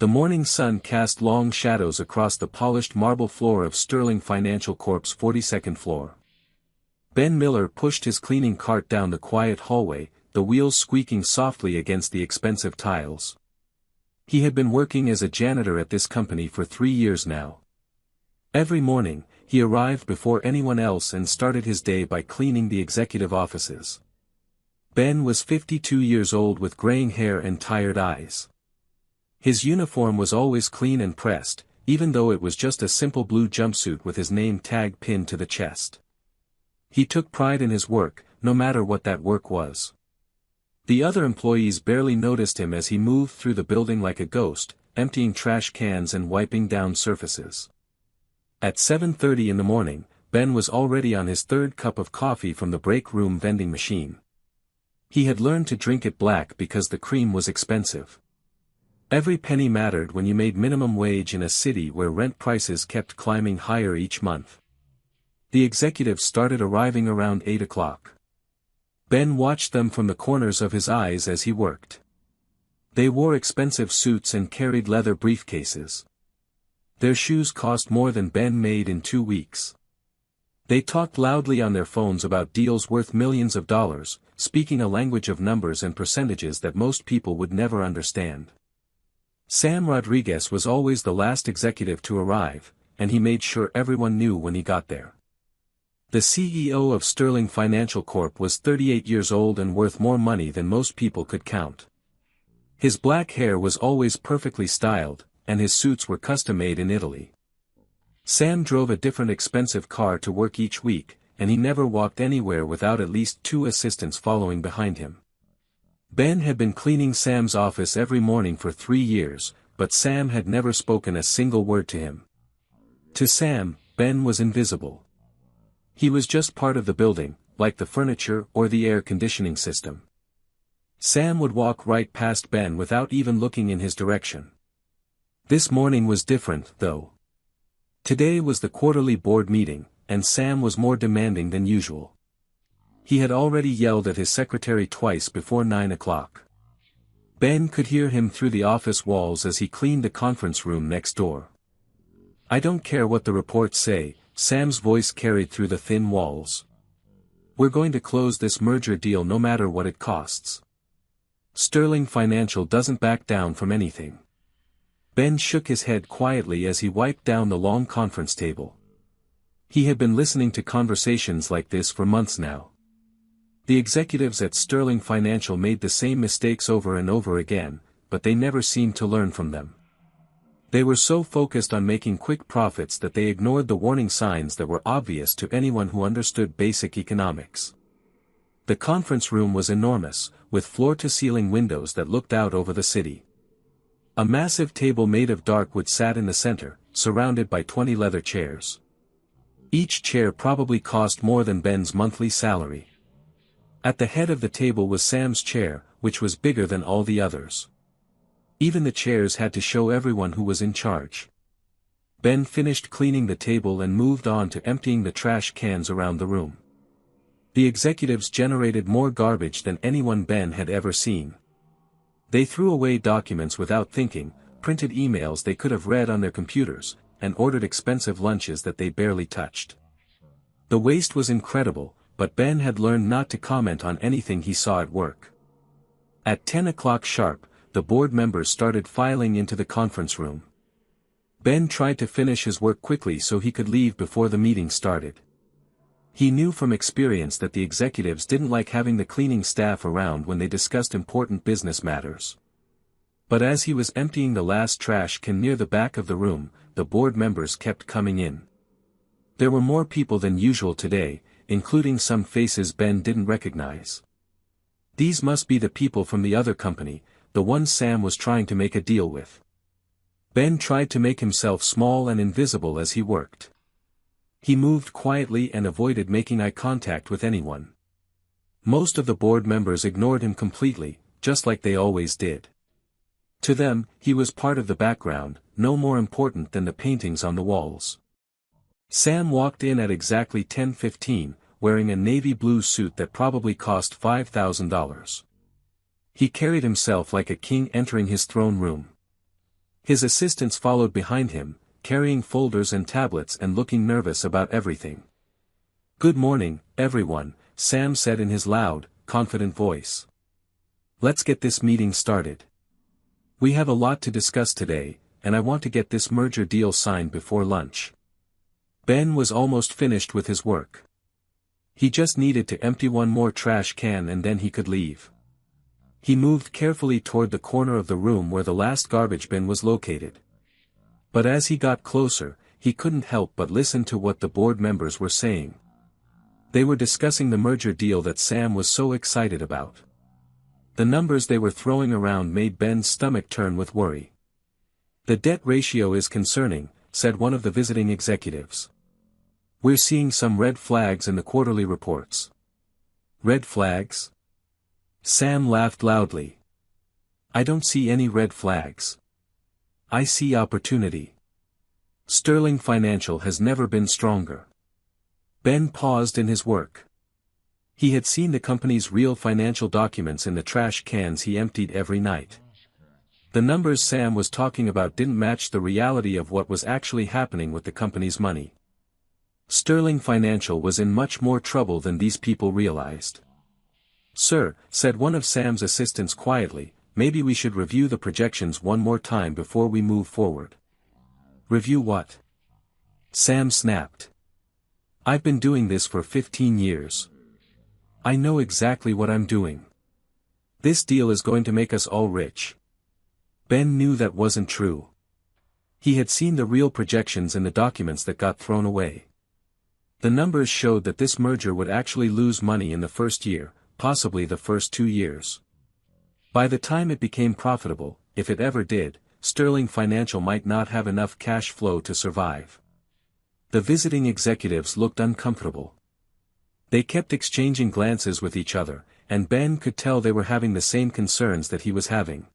The morning sun cast long shadows across the polished marble floor of Sterling Financial Corp's 42nd floor. Ben Miller pushed his cleaning cart down the quiet hallway, the wheels squeaking softly against the expensive tiles. He had been working as a janitor at this company for 3 years now. Every morning, he arrived before anyone else and started his day by cleaning the executive offices. Ben was 52 years old with graying hair and tired eyes. His uniform was always clean and pressed, even though it was just a simple blue jumpsuit with his name tag pinned to the chest. He took pride in his work, no matter what that work was. The other employees barely noticed him as he moved through the building like a ghost, emptying trash cans and wiping down surfaces. At 7:30 in the morning, Ben was already on his third cup of coffee from the break room vending machine. He had learned to drink it black because the cream was expensive. Every penny mattered when you made minimum wage in a city where rent prices kept climbing higher each month. The executives started arriving around 8 o'clock. Ben watched them from the corners of his eyes as he worked. They wore expensive suits and carried leather briefcases. Their shoes cost more than Ben made in 2 weeks. They talked loudly on their phones about deals worth millions of dollars, speaking a language of numbers and percentages that most people would never understand. Sam Rodriguez was always the last executive to arrive, and he made sure everyone knew when he got there. The CEO of Sterling Financial Corp was 38 years old and worth more money than most people could count. His black hair was always perfectly styled, and his suits were custom-made in Italy. Sam drove a different expensive car to work each week, and he never walked anywhere without at least 2 assistants following behind him. Ben had been cleaning Sam's office every morning for 3 years, but Sam had never spoken a single word to him. To Sam, Ben was invisible. He was just part of the building, like the furniture or the air conditioning system. Sam would walk right past Ben without even looking in his direction. This morning was different, though. Today was the quarterly board meeting, and Sam was more demanding than usual. He had already yelled at his secretary twice before 9 o'clock. Ben could hear him through the office walls as he cleaned the conference room next door. "I don't care what the reports say," Sam's voice carried through the thin walls. "We're going to close this merger deal no matter what it costs. Sterling Financial doesn't back down from anything." Ben shook his head quietly as he wiped down the long conference table. He had been listening to conversations like this for months now. The executives at Sterling Financial made the same mistakes over and over again, but they never seemed to learn from them. They were so focused on making quick profits that they ignored the warning signs that were obvious to anyone who understood basic economics. The conference room was enormous, with floor-to-ceiling windows that looked out over the city. A massive table made of dark wood sat in the center, surrounded by 20 leather chairs. Each chair probably cost more than Ben's monthly salary. At the head of the table was Sam's chair, which was bigger than all the others. Even the chairs had to show everyone who was in charge. Ben finished cleaning the table and moved on to emptying the trash cans around the room. The executives generated more garbage than anyone Ben had ever seen. They threw away documents without thinking, printed emails they could have read on their computers, and ordered expensive lunches that they barely touched. The waste was incredible, but Ben had learned not to comment on anything he saw at work. At 10 o'clock sharp, the board members started filing into the conference room. Ben tried to finish his work quickly so he could leave before the meeting started. He knew from experience that the executives didn't like having the cleaning staff around when they discussed important business matters. But as he was emptying the last trash can near the back of the room, the board members kept coming in. There were more people than usual today, including some faces Ben didn't recognize. These must be the people from the other company, the ones Sam was trying to make a deal with. Ben tried to make himself small and invisible as he worked. He moved quietly and avoided making eye contact with anyone. Most of the board members ignored him completely, just like they always did. To them, he was part of the background, no more important than the paintings on the walls. Sam walked in at exactly 10:15, wearing a navy blue suit that probably cost $5,000. He carried himself like a king entering his throne room. His assistants followed behind him, carrying folders and tablets and looking nervous about everything. "Good morning, everyone," Sam said in his loud, confident voice. "Let's get this meeting started. We have a lot to discuss today, and I want to get this merger deal signed before lunch." Ben was almost finished with his work. He just needed to empty one more trash can and then he could leave. He moved carefully toward the corner of the room where the last garbage bin was located. But as he got closer, he couldn't help but listen to what the board members were saying. They were discussing the merger deal that Sam was so excited about. The numbers they were throwing around made Ben's stomach turn with worry. "The debt ratio is concerning," said one of the visiting executives. "We're seeing some red flags in the quarterly reports." "Red flags?" Sam laughed loudly. "I don't see any red flags. I see opportunity. Sterling Financial has never been stronger." Ben paused in his work. He had seen the company's real financial documents in the trash cans he emptied every night. The numbers Sam was talking about didn't match the reality of what was actually happening with the company's money. Sterling Financial was in much more trouble than these people realized. "Sir," said one of Sam's assistants quietly, "maybe we should review the projections one more time before we move forward." "Review what?" Sam snapped. "I've been doing this for 15 years. I know exactly what I'm doing. This deal is going to make us all rich." Ben knew that wasn't true. He had seen the real projections in the documents that got thrown away. The numbers showed that this merger would actually lose money in the first year, possibly the first 2 years. By the time it became profitable, if it ever did, Sterling Financial might not have enough cash flow to survive. The visiting executives looked uncomfortable. They kept exchanging glances with each other, and Ben could tell they were having the same concerns that he was having.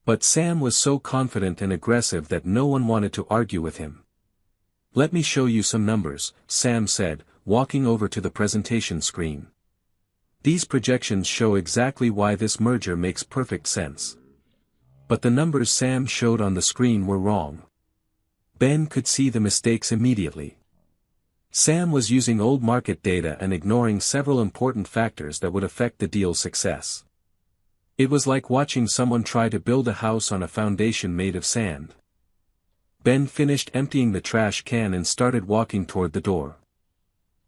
But Sam was so confident and aggressive that no one wanted to argue with him. "Let me show you some numbers," Sam said, walking over to the presentation screen. "These projections show exactly why this merger makes perfect sense." But the numbers Sam showed on the screen were wrong. Ben could see the mistakes immediately. Sam was using old market data and ignoring several important factors that would affect the deal's success. It was like watching someone try to build a house on a foundation made of sand. Ben finished emptying the trash can and started walking toward the door.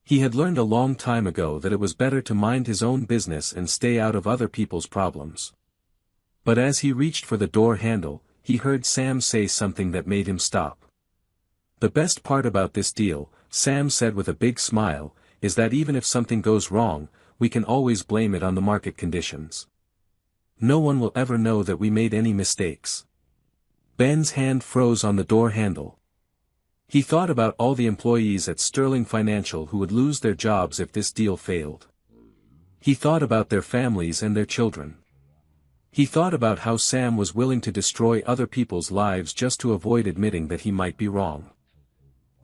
He had learned a long time ago that it was better to mind his own business and stay out of other people's problems. But as he reached for the door handle, he heard Sam say something that made him stop. "The best part about this deal," Sam said with a big smile, "is that even if something goes wrong, we can always blame it on the market conditions. No one will ever know that we made any mistakes." Ben's hand froze on the door handle. He thought about all the employees at Sterling Financial who would lose their jobs if this deal failed. He thought about their families and their children. He thought about how Sam was willing to destroy other people's lives just to avoid admitting that he might be wrong.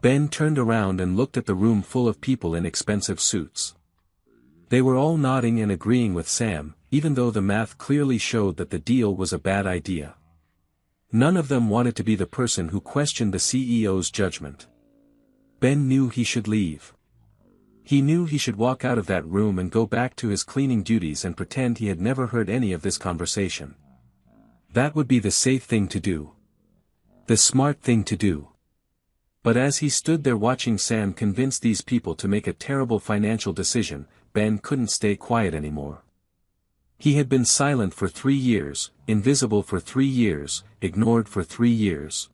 Ben turned around and looked at the room full of people in expensive suits. They were all nodding and agreeing with Sam, even though the math clearly showed that the deal was a bad idea. None of them wanted to be the person who questioned the CEO's judgment. Ben knew he should leave. He knew he should walk out of that room and go back to his cleaning duties and pretend he had never heard any of this conversation. That would be the safe thing to do. The smart thing to do. But as he stood there watching Sam convince these people to make a terrible financial decision, Ben couldn't stay quiet anymore. He had been silent for 3 years, invisible for 3 years, ignored for 3 years.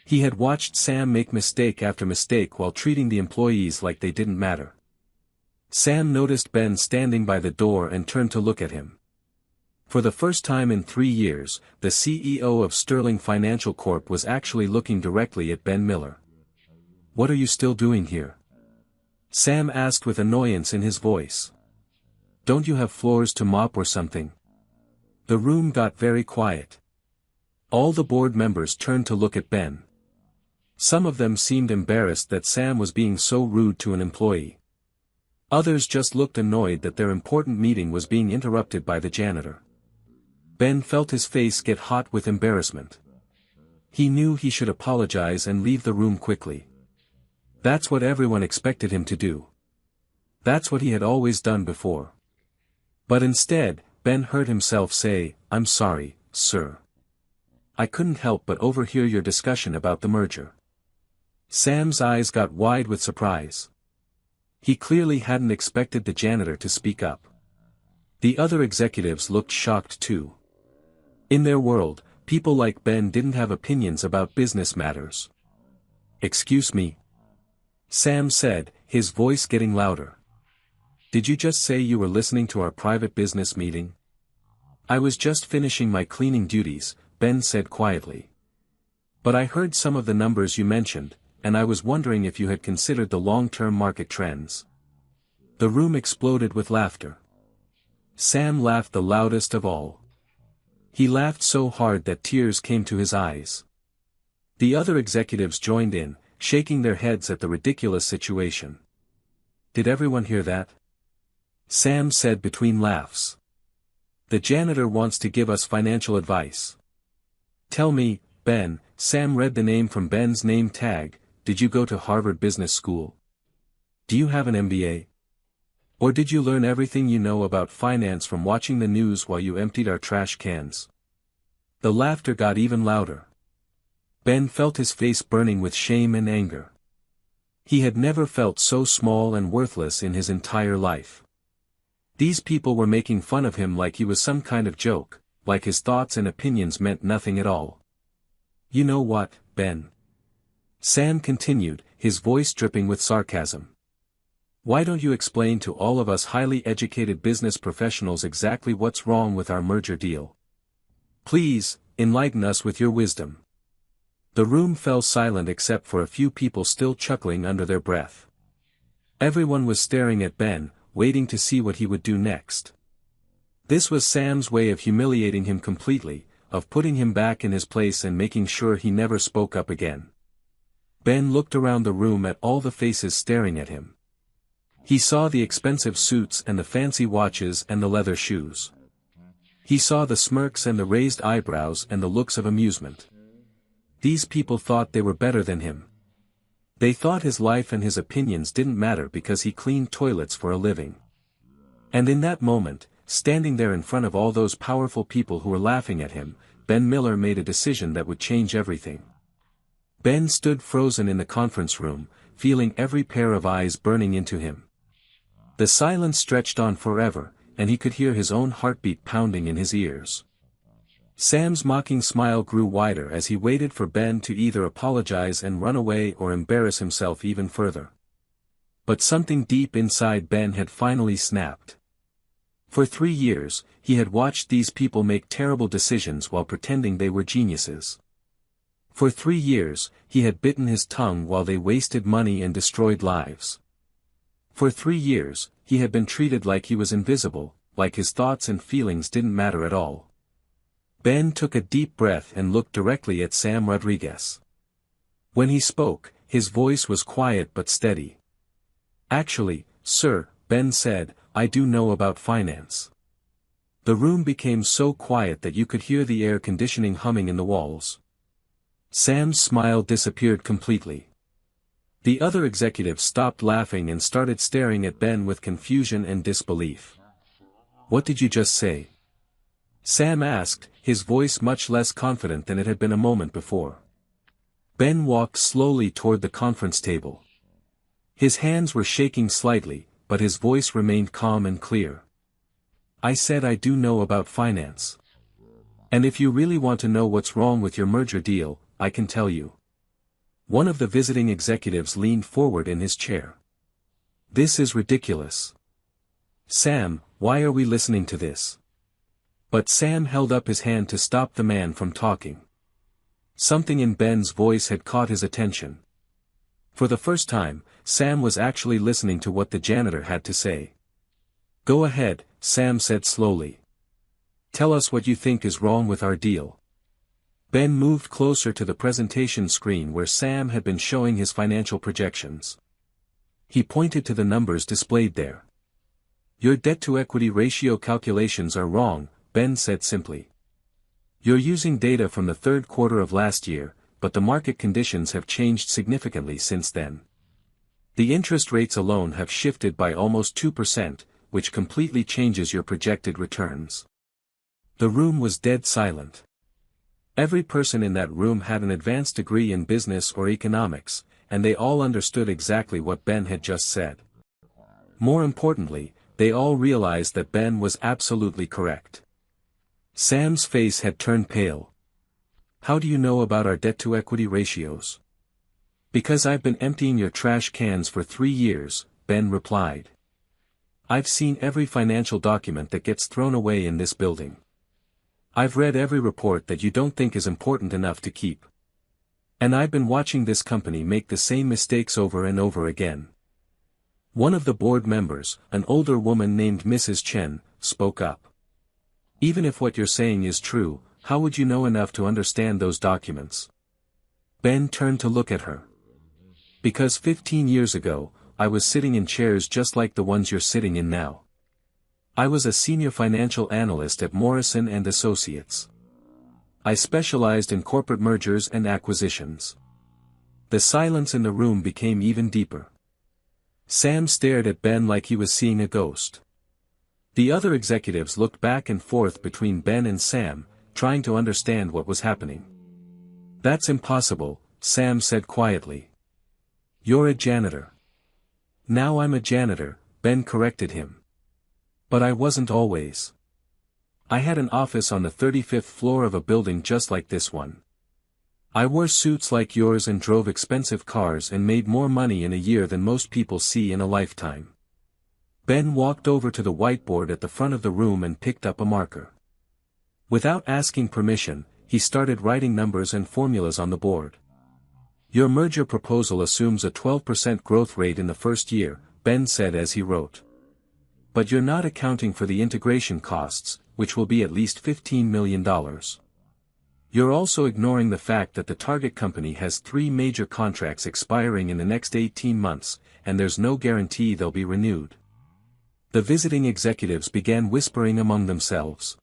He had watched Sam make mistake after mistake while treating the employees like they didn't matter. Sam noticed Ben standing by the door and turned to look at him. For the first time in 3 years, the CEO of Sterling Financial Corp was actually looking directly at Ben Miller. "What are you still doing here?" Sam asked with annoyance in his voice. "Don't you have floors to mop or something?" The room got very quiet. All the board members turned to look at Ben. Some of them seemed embarrassed that Sam was being so rude to an employee. Others just looked annoyed that their important meeting was being interrupted by the janitor. Ben felt his face get hot with embarrassment. He knew he should apologize and leave the room quickly. That's what everyone expected him to do. That's what he had always done before. But instead, Ben heard himself say, "I'm sorry, sir. I couldn't help but overhear your discussion about the merger." Sam's eyes got wide with surprise. He clearly hadn't expected the janitor to speak up. The other executives looked shocked too. In their world, people like Ben didn't have opinions about business matters. "Excuse me?" Sam said, his voice getting louder. "Did you just say you were listening to our private business meeting?" "I was just finishing my cleaning duties," Ben said quietly. "But I heard some of the numbers you mentioned, and I was wondering if you had considered the long-term market trends." The room exploded with laughter. Sam laughed the loudest of all. He laughed so hard that tears came to his eyes. The other executives joined in, shaking their heads at the ridiculous situation. "Did everyone hear that?" Sam said between laughs. "The janitor wants to give us financial advice." "Tell me, Ben," Sam read the name from Ben's name tag, "did you go to Harvard Business School? Do you have an MBA? Or did you learn everything you know about finance from watching the news while you emptied our trash cans?" The laughter got even louder. Ben felt his face burning with shame and anger. He had never felt so small and worthless in his entire life. These people were making fun of him like he was some kind of joke, like his thoughts and opinions meant nothing at all. "You know what, Ben?" Sam continued, his voice dripping with sarcasm. "Why don't you explain to all of us highly educated business professionals exactly what's wrong with our merger deal? Please, enlighten us with your wisdom." The room fell silent except for a few people still chuckling under their breath. Everyone was staring at Ben, waiting to see what he would do next. This was Sam's way of humiliating him completely, of putting him back in his place and making sure he never spoke up again. Ben looked around the room at all the faces staring at him. He saw the expensive suits and the fancy watches and the leather shoes. He saw the smirks and the raised eyebrows and the looks of amusement. These people thought they were better than him. They thought his life and his opinions didn't matter because he cleaned toilets for a living. And in that moment, standing there in front of all those powerful people who were laughing at him, Ben Miller made a decision that would change everything. Ben stood frozen in the conference room, feeling every pair of eyes burning into him. The silence stretched on forever, and he could hear his own heartbeat pounding in his ears. Sam's mocking smile grew wider as he waited for Ben to either apologize and run away or embarrass himself even further. But something deep inside Ben had finally snapped. For 3 years, he had watched these people make terrible decisions while pretending they were geniuses. For 3 years, he had bitten his tongue while they wasted money and destroyed lives. For 3 years, he had been treated like he was invisible, like his thoughts and feelings didn't matter at all. Ben took a deep breath and looked directly at Sam Rodriguez. When he spoke, his voice was quiet but steady. "Actually, sir," Ben said, "I do know about finance." The room became so quiet that you could hear the air conditioning humming in the walls. Sam's smile disappeared completely. The other executives stopped laughing and started staring at Ben with confusion and disbelief. "What did you just say?" Sam asked, his voice much less confident than it had been a moment before. Ben walked slowly toward the conference table. His hands were shaking slightly, but his voice remained calm and clear. "I said I do know about finance. And if you really want to know what's wrong with your merger deal, I can tell you." One of the visiting executives leaned forward in his chair. "This is ridiculous. Sam, why are we listening to this?" But Sam held up his hand to stop the man from talking. Something in Ben's voice had caught his attention. For the first time, Sam was actually listening to what the janitor had to say. "Go ahead," Sam said slowly. "Tell us what you think is wrong with our deal." Ben moved closer to the presentation screen where Sam had been showing his financial projections. He pointed to the numbers displayed there. "Your debt-to-equity ratio calculations are wrong," Ben said simply. "You're using data from the third quarter of last year, but the market conditions have changed significantly since then. The interest rates alone have shifted by almost 2%, which completely changes your projected returns. The room was dead silent. Every person in that room had an advanced degree in business or economics, and they all understood exactly what Ben had just said. More importantly, they all realized that Ben was absolutely correct. Sam's face had turned pale. "How do you know about our debt-to-equity ratios?" "Because I've been emptying your trash cans for 3 years," Ben replied. "I've seen every financial document that gets thrown away in this building. I've read every report that you don't think is important enough to keep. And I've been watching this company make the same mistakes over and over again." One of the board members, an older woman named Mrs. Chen, spoke up. "Even if what you're saying is true, how would you know enough to understand those documents?" Ben turned to look at her. "Because 15 years ago, I was sitting in chairs just like the ones you're sitting in now. I was a senior financial analyst at Morrison & Associates. I specialized in corporate mergers and acquisitions." The silence in the room became even deeper. Sam stared at Ben like he was seeing a ghost. The other executives looked back and forth between Ben and Sam, trying to understand what was happening. "That's impossible," Sam said quietly. "You're a janitor." "Now I'm a janitor," Ben corrected him. "But I wasn't always. I had an office on the 35th floor of a building just like this one. I wore suits like yours and drove expensive cars and made more money in a year than most people see in a lifetime." Ben walked over to the whiteboard at the front of the room and picked up a marker. Without asking permission, he started writing numbers and formulas on the board. "Your merger proposal assumes a 12% growth rate in the first year," Ben said as he wrote. "But you're not accounting for the integration costs, which will be at least $15 million. You're also ignoring the fact that the target company has 3 major contracts expiring in the next 18 months, and there's no guarantee they'll be renewed." The visiting executives began whispering among themselves.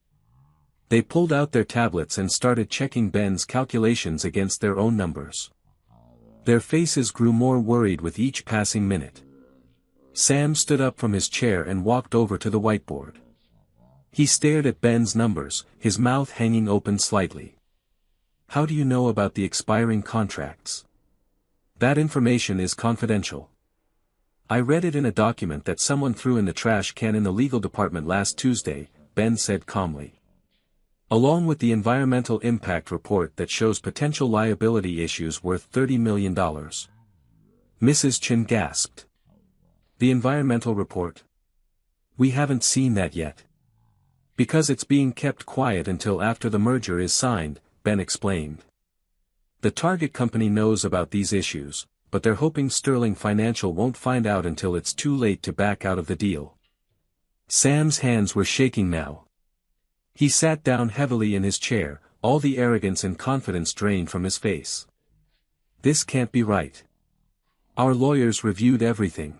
They pulled out their tablets and started checking Ben's calculations against their own numbers. Their faces grew more worried with each passing minute. Sam stood up from his chair and walked over to the whiteboard. He stared at Ben's numbers, his mouth hanging open slightly. "How do you know about the expiring contracts?" "That information is confidential. I read it in a document that someone threw in the trash can in the legal department last Tuesday," Ben said calmly. "Along with the environmental impact report that shows potential liability issues worth $30 million. Mrs. Chen gasped. "The environmental report? We haven't seen that yet. Because it's being kept quiet until after the merger is signed," Ben explained. "The target company knows about these issues, but they're hoping Sterling Financial won't find out until it's too late to back out of the deal." Sam's hands were shaking now. He sat down heavily in his chair, all the arrogance and confidence drained from his face. "This can't be right. Our lawyers reviewed everything."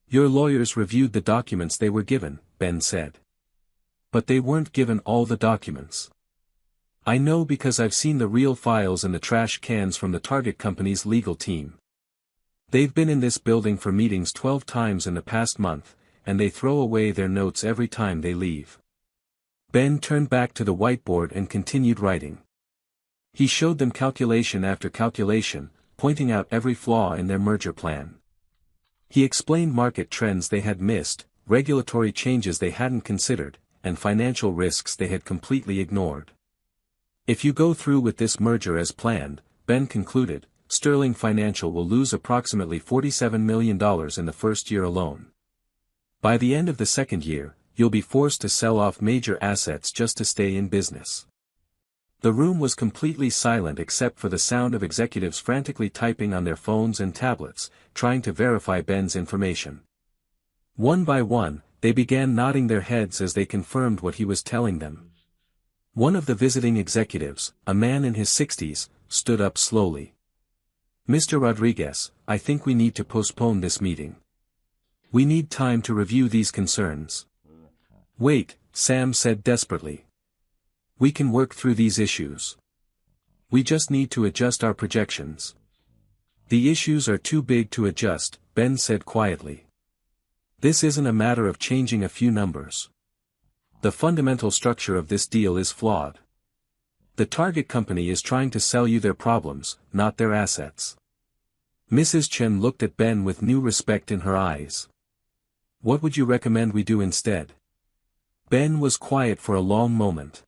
"Your lawyers reviewed the documents they were given," Ben said. "But they weren't given all the documents. I know because I've seen the real files in the trash cans from the target company's legal team. They've been in this building for meetings 12 times in the past month, and they throw away their notes every time they leave." Ben turned back to the whiteboard and continued writing. He showed them calculation after calculation, pointing out every flaw in their merger plan. He explained market trends they had missed, regulatory changes they hadn't considered, and financial risks they had completely ignored. "If you go through with this merger as planned," Ben concluded, "Sterling Financial will lose approximately $47 million in the first year alone. By the end of the second year, you'll be forced to sell off major assets just to stay in business." The room was completely silent except for the sound of executives frantically typing on their phones and tablets, trying to verify Ben's information. One by one, they began nodding their heads as they confirmed what he was telling them. One of the visiting executives, a man in his 60s, stood up slowly. "Mr. Rodriguez, I think we need to postpone this meeting. We need time to review these concerns." "Wait," Sam said desperately. "We can work through these issues. We just need to adjust our projections. The issues are too big to adjust, Ben said quietly. This isn't a matter of changing a few numbers. The fundamental structure of this deal is flawed. The target company is trying to sell you their problems, not their assets. Mrs. Chen looked at Ben with new respect in her eyes. What would you recommend we do instead? Ben was quiet for a long moment.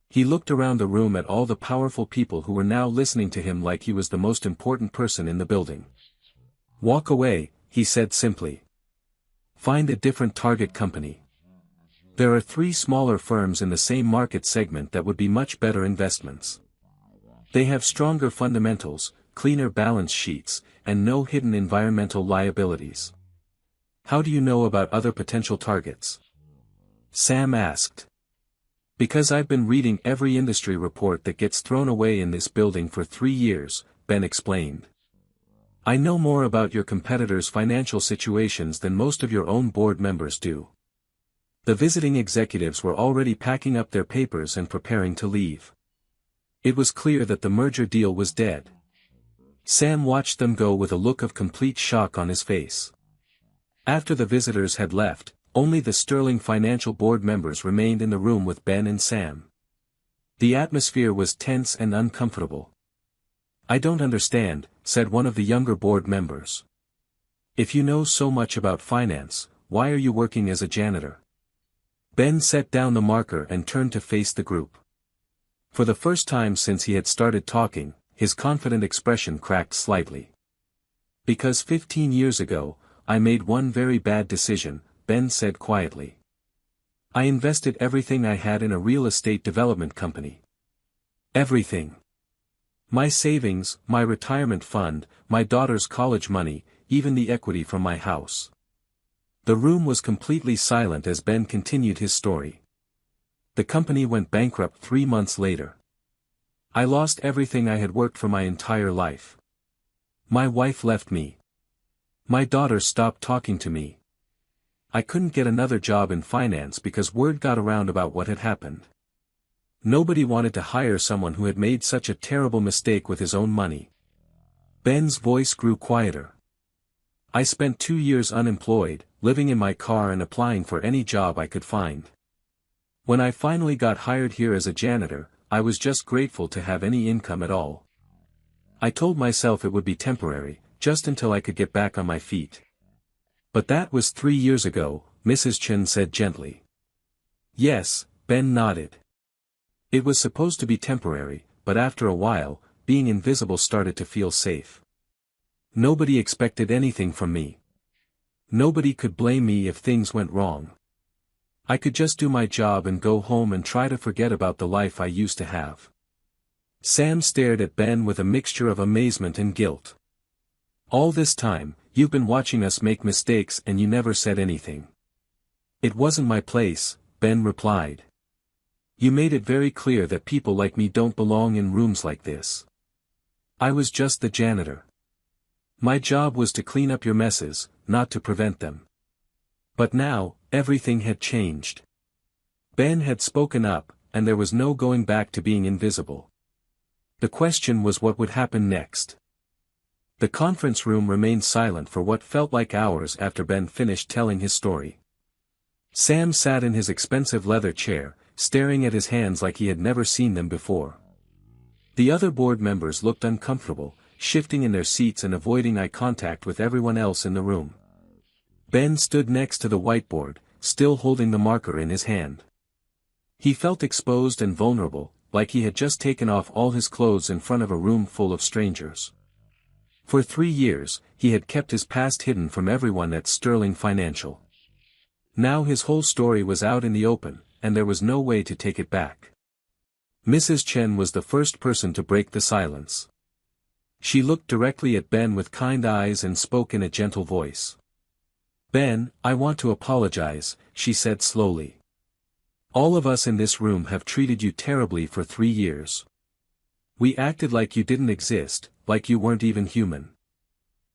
He looked around the room at all the powerful people who were now listening to him like he was the most important person in the building. Walk away, he said simply. Find a different target company. There are 3 smaller firms in the same market segment that would be much better investments. They have stronger fundamentals, cleaner balance sheets, and no hidden environmental liabilities. How do you know about other potential targets? Sam asked. Because I've been reading every industry report that gets thrown away in this building for 3 years, Ben explained. I know more about your competitors' financial situations than most of your own board members do. The visiting executives were already packing up their papers and preparing to leave. It was clear that the merger deal was dead. Sam watched them go with a look of complete shock on his face. After the visitors had left, only the Sterling Financial Board members remained in the room with Ben and Sam. The atmosphere was tense and uncomfortable. I don't understand, said one of the younger board members. If you know so much about finance, why are you working as a janitor? Ben set down the marker and turned to face the group. For the first time since he had started talking, his confident expression cracked slightly. Because 15 years ago, I made one very bad decision, Ben said quietly. I invested everything I had in a real estate development company. Everything. My savings, my retirement fund, my daughter's college money, even the equity from my house. The room was completely silent as Ben continued his story. The company went bankrupt 3 months later. I lost everything I had worked for my entire life. My wife left me. My daughter stopped talking to me. I couldn't get another job in finance because word got around about what had happened. Nobody wanted to hire someone who had made such a terrible mistake with his own money. Ben's voice grew quieter. I spent 2 years unemployed, living in my car and applying for any job I could find. When I finally got hired here as a janitor, I was just grateful to have any income at all. I told myself it would be temporary, just until I could get back on my feet. But that was 3 years ago, Mrs. Chen said gently. Yes, Ben nodded. It was supposed to be temporary, but after a while, being invisible started to feel safe. Nobody expected anything from me. Nobody could blame me if things went wrong. I could just do my job and go home and try to forget about the life I used to have. Sam stared at Ben with a mixture of amazement and guilt. All this time, you've been watching us make mistakes and you never said anything. It wasn't my place, Ben replied. You made it very clear that people like me don't belong in rooms like this. I was just the janitor. My job was to clean up your messes, not to prevent them. But now, everything had changed. Ben had spoken up, and there was no going back to being invisible. The question was what would happen next. The conference room remained silent for what felt like hours after Ben finished telling his story. Sam sat in his expensive leather chair, staring at his hands like he had never seen them before. The other board members looked uncomfortable, shifting in their seats and avoiding eye contact with everyone else in the room. Ben stood next to the whiteboard, still holding the marker in his hand. He felt exposed and vulnerable, like he had just taken off all his clothes in front of a room full of strangers. For 3 years, he had kept his past hidden from everyone at Sterling Financial. Now his whole story was out in the open, and there was no way to take it back. Mrs. Chen was the first person to break the silence. She looked directly at Ben with kind eyes and spoke in a gentle voice. Ben, I want to apologize, she said slowly. All of us in this room have treated you terribly for 3 years. We acted like you didn't exist, like you weren't even human.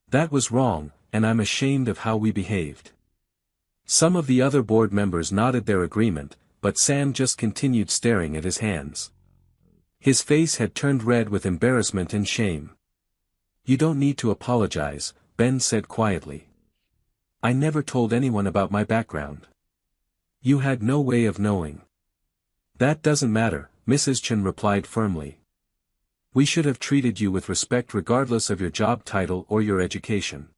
That was wrong, and I'm ashamed of how we behaved. Some of the other board members nodded their agreement, but Sam just continued staring at his hands. His face had turned red with embarrassment and shame. "You don't need to apologize," Ben said quietly. "I never told anyone about my background. You had no way of knowing." "That doesn't matter," Mrs. Chen replied firmly. "We should have treated you with respect regardless of your job title or your education.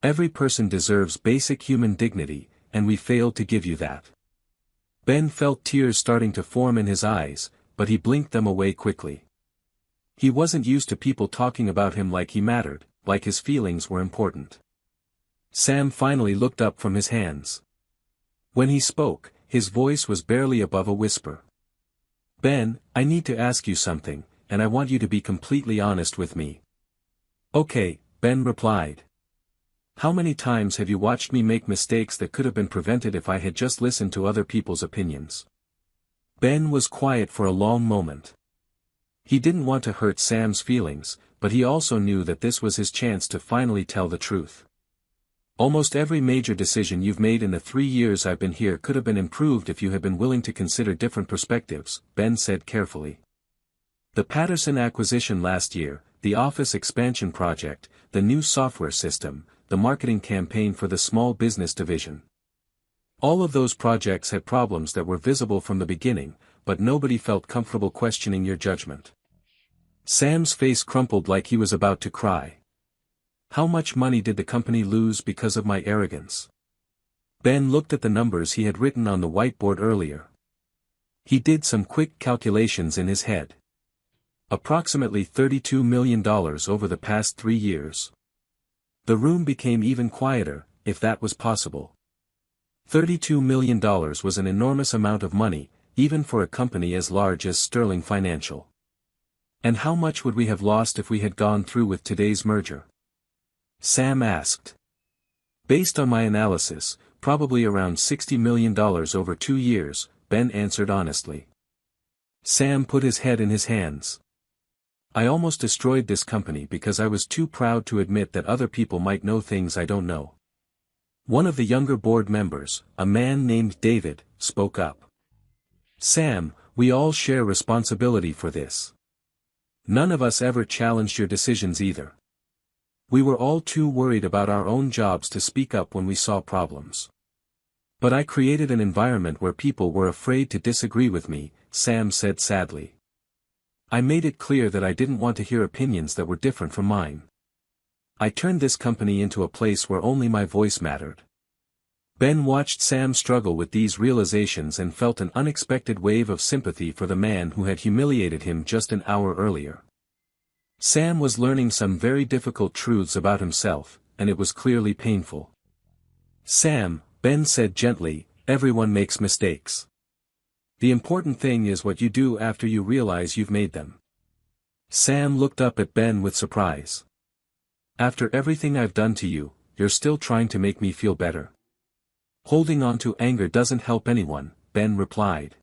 Every person deserves basic human dignity, and we failed to give you that." Ben felt tears starting to form in his eyes, but he blinked them away quickly. He wasn't used to people talking about him like he mattered, like his feelings were important. Sam finally looked up from his hands. When he spoke, his voice was barely above a whisper. "Ben, I need to ask you something, and I want you to be completely honest with me." "Okay," Ben replied. "How many times have you watched me make mistakes that could have been prevented if I had just listened to other people's opinions?" Ben was quiet for a long moment. He didn't want to hurt Sam's feelings, but he also knew that this was his chance to finally tell the truth. "Almost every major decision you've made in the 3 years I've been here could have been improved if you had been willing to consider different perspectives," Ben said carefully. "The Patterson acquisition last year, the office expansion project, the new software system, the marketing campaign for the small business division. All of those projects had problems that were visible from the beginning, but nobody felt comfortable questioning your judgment." Sam's face crumpled like he was about to cry. "How much money did the company lose because of my arrogance?" Ben looked at the numbers he had written on the whiteboard earlier. He did some quick calculations in his head. Approximately $32 million over the past 3 years. The room became even quieter, if that was possible. $32 million was an enormous amount of money, even for a company as large as Sterling Financial. "And how much would we have lost if we had gone through with today's merger?" Sam asked. "Based on my analysis, probably around $60 million over 2 years, Ben answered honestly. Sam put his head in his hands. "I almost destroyed this company because I was too proud to admit that other people might know things I don't know." One of the younger board members, a man named David, spoke up. "Sam, we all share responsibility for this. None of us ever challenged your decisions either. We were all too worried about our own jobs to speak up when we saw problems. But I created an environment where people were afraid to disagree with me," Sam said sadly. "I made it clear that I didn't want to hear opinions that were different from mine. I turned this company into a place where only my voice mattered." Ben watched Sam struggle with these realizations and felt an unexpected wave of sympathy for the man who had humiliated him just an hour earlier. Sam was learning some very difficult truths about himself, and it was clearly painful. "Sam," Ben said gently, "everyone makes mistakes. The important thing is what you do after you realize you've made them." Sam looked up at Ben with surprise. "After everything I've done to you, you're still trying to make me feel better?" "Holding on to anger doesn't help anyone," Ben replied.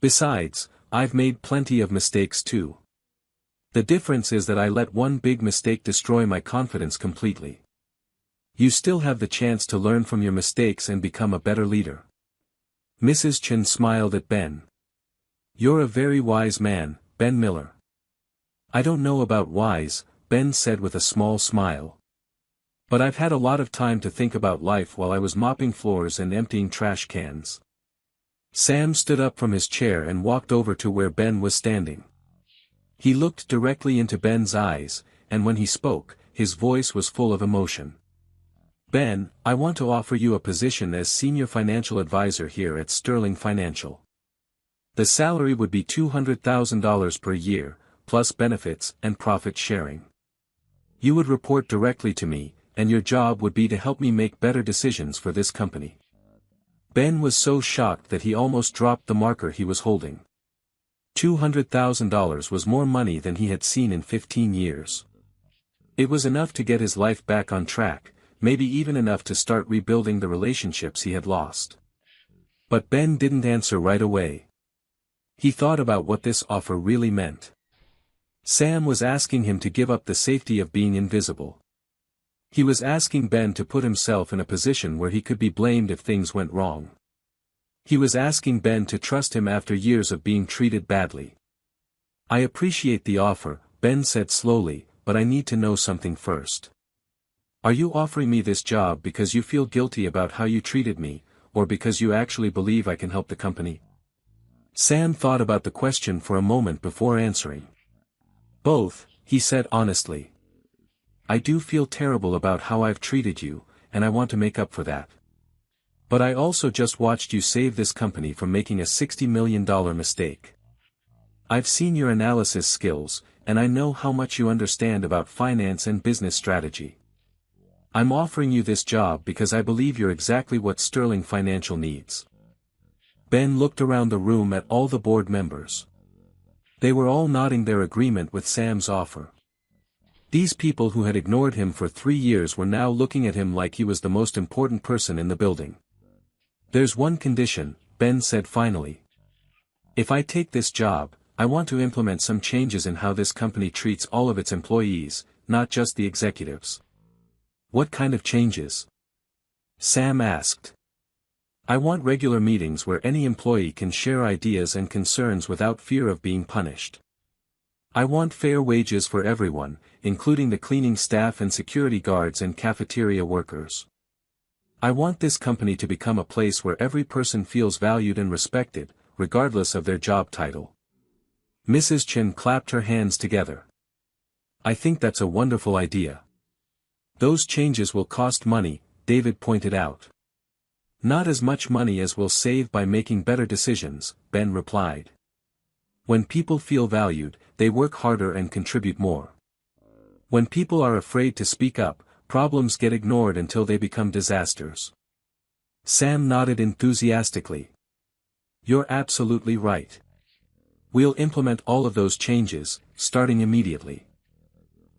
"Besides, I've made plenty of mistakes too. The difference is that I let one big mistake destroy my confidence completely. You still have the chance to learn from your mistakes and become a better leader." Mrs. Chen smiled at Ben. "You're a very wise man, Ben Miller." "I don't know about wise," Ben said with a small smile. "But I've had a lot of time to think about life while I was mopping floors and emptying trash cans." Sam stood up from his chair and walked over to where Ben was standing. He looked directly into Ben's eyes, and when he spoke, his voice was full of emotion. "Ben, I want to offer you a position as senior financial advisor here at Sterling Financial. The salary would be $200,000 per year, plus benefits and profit sharing. You would report directly to me, and your job would be to help me make better decisions for this company." Ben was so shocked that he almost dropped the marker he was holding. $200,000 was more money than he had seen in 15 years. It was enough to get his life back on track, maybe even enough to start rebuilding the relationships he had lost. But Ben didn't answer right away. He thought about what this offer really meant. Sam was asking him to give up the safety of being invisible. He was asking Ben to put himself in a position where he could be blamed if things went wrong. He was asking Ben to trust him after years of being treated badly. I appreciate the offer, Ben said slowly, but I need to know something first. Are you offering me this job because you feel guilty about how you treated me, or because you actually believe I can help the company? Sam thought about the question for a moment before answering. Both, he said honestly. I do feel terrible about how I've treated you, and I want to make up for that. But I also just watched you save this company from making a $60 million mistake. I've seen your analysis skills, and I know how much you understand about finance and business strategy. I'm offering you this job because I believe you're exactly what Sterling Financial needs. Ben looked around the room at all the board members. They were all nodding their agreement with Sam's offer. These people who had ignored him for 3 years were now looking at him like he was the most important person in the building. There's one condition, Ben said finally. If I take this job, I want to implement some changes in how this company treats all of its employees, not just the executives. What kind of changes? Sam asked. I want regular meetings where any employee can share ideas and concerns without fear of being punished. I want fair wages for everyone, including the cleaning staff and security guards and cafeteria workers. I want this company to become a place where every person feels valued and respected, regardless of their job title. Mrs. Chen clapped her hands together. I think that's a wonderful idea. Those changes will cost money, David pointed out. Not as much money as we'll save by making better decisions, Ben replied. When people feel valued, they work harder and contribute more. When people are afraid to speak up, problems get ignored until they become disasters. Sam nodded enthusiastically. You're absolutely right. We'll implement all of those changes, starting immediately.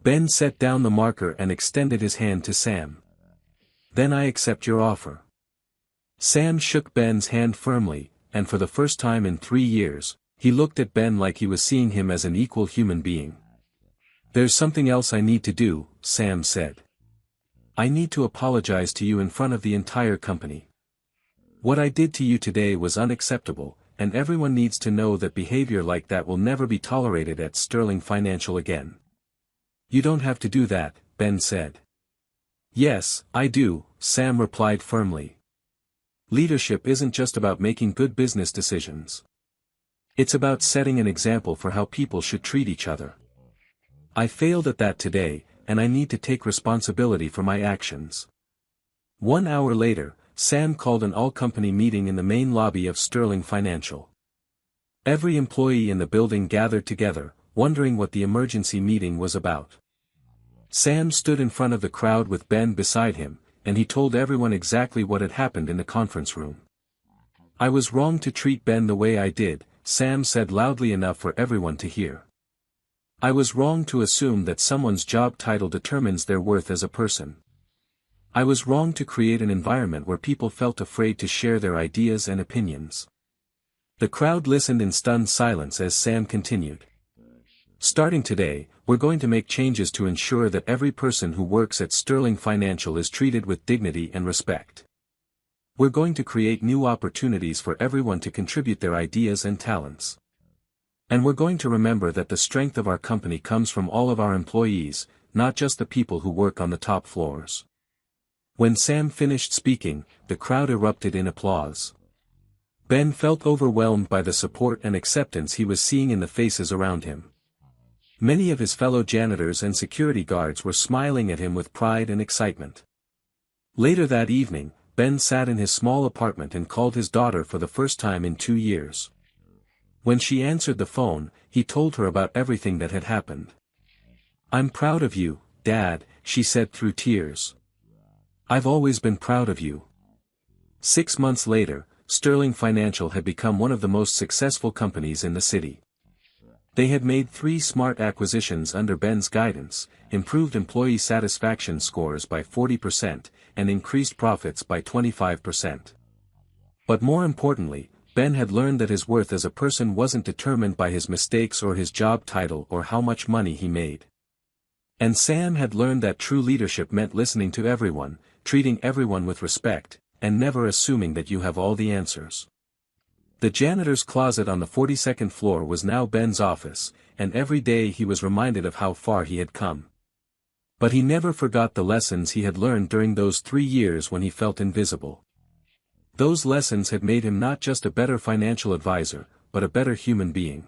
Ben set down the marker and extended his hand to Sam. Then I accept your offer. Sam shook Ben's hand firmly, and for the first time in 3 years, he looked at Ben like he was seeing him as an equal human being. There's something else I need to do, Sam said. I need to apologize to you in front of the entire company. What I did to you today was unacceptable, and everyone needs to know that behavior like that will never be tolerated at Sterling Financial again. You don't have to do that, Ben said. Yes, I do, Sam replied firmly. Leadership isn't just about making good business decisions. It's about setting an example for how people should treat each other. I failed at that today, and I need to take responsibility for my actions. 1 hour later, Sam called an all-company meeting in the main lobby of Sterling Financial. Every employee in the building gathered together, wondering what the emergency meeting was about. Sam stood in front of the crowd with Ben beside him, and he told everyone exactly what had happened in the conference room. I was wrong to treat Ben the way I did, Sam said loudly enough for everyone to hear. I was wrong to assume that someone's job title determines their worth as a person. I was wrong to create an environment where people felt afraid to share their ideas and opinions. The crowd listened in stunned silence as Sam continued. Starting today, we're going to make changes to ensure that every person who works at Sterling Financial is treated with dignity and respect. We're going to create new opportunities for everyone to contribute their ideas and talents. And we're going to remember that the strength of our company comes from all of our employees, not just the people who work on the top floors. When Sam finished speaking, the crowd erupted in applause. Ben felt overwhelmed by the support and acceptance he was seeing in the faces around him. Many of his fellow janitors and security guards were smiling at him with pride and excitement. Later that evening, Ben sat in his small apartment and called his daughter for the first time in 2 years. When she answered the phone, he told her about everything that had happened. I'm proud of you, Dad, she said through tears. I've always been proud of you. 6 months later, Sterling Financial had become one of the most successful companies in the city. They had made 3 smart acquisitions under Ben's guidance, improved employee satisfaction scores by 40%, and increased profits by 25%. But more importantly, Ben had learned that his worth as a person wasn't determined by his mistakes or his job title or how much money he made. And Sam had learned that true leadership meant listening to everyone, treating everyone with respect, and never assuming that you have all the answers. The janitor's closet on the 42nd floor was now Ben's office, and every day he was reminded of how far he had come. But he never forgot the lessons he had learned during those 3 years when he felt invisible. Those lessons had made him not just a better financial advisor, but a better human being.